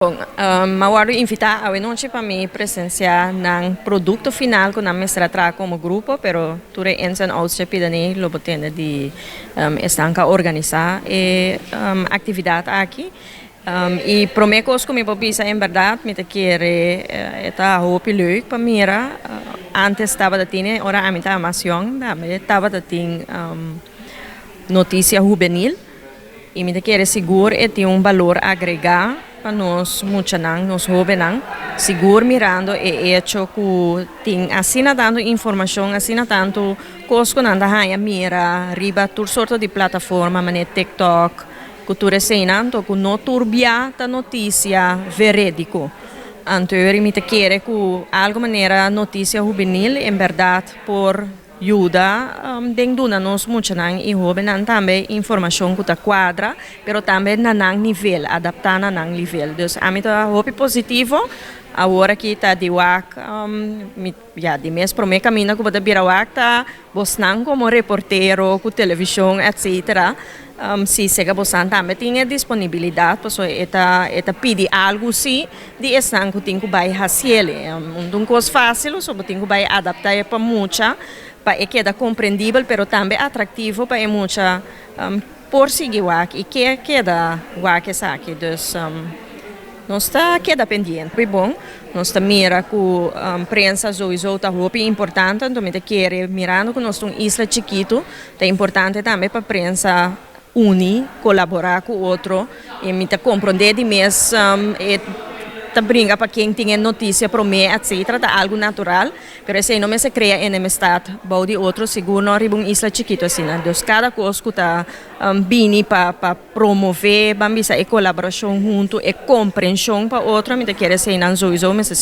Bom, Mauaro invitar a noite para mim presenciar no produto final que nós tratar como grupo, pero tudo ensan outse pidani lo botende de estanca organizar e atividade aqui. E promekos como popisa em verdade, me te querer eta hopi leuk para mira. Antes estava da tine, ora a mitad mais young, estava da tin notícia juvenil. E me te querer seguro e tem valor agregar para nós muitos nós jovens seguro mirando e hecho que tem assina dando informação assina tanto coisas que nanda hanya mira riba tur sorto de plataforma mane TikTok que tu resenando que não turbia ta notícia verídico anterior me te quer que algo maneira notícia juvenil em verdade por ajuda dentro da nós muitos e jovens também informação que está quadra, pero também na nível adaptar na nível. Então a mim tá hope positivo. Agora que está de wak, já de mês para mim caminho que pode virar wak tá bosnan como reportero, com televisão, etc. Se chega bosnan também tem disponibilidade, pessoa eta pede algo sim de estan que tem que vai fazer. Não coisa fácil, só tem que vai adaptar para muita para que queda compreendível, pero também atrativo para muita por seguir wak e que queda wak essa aqui, então nós está queda pendente, foi bom. Nós está mira que a prensa está muito importante, então me quer mirando que nós somos uma isla chiquito, é importante também para a prensa unir, colaborar com o outro e me compreender de mês ta brinca para quem tem notícia para mim, etc. Tá algo natural, pero se não se cria enemistade, bom de outro seguro não riba isla chiquito assim, né? Então cada coisa que tá bini para promover, bambisa e colaboração junto e compreensão para outro, me te quer ser não sowieso me se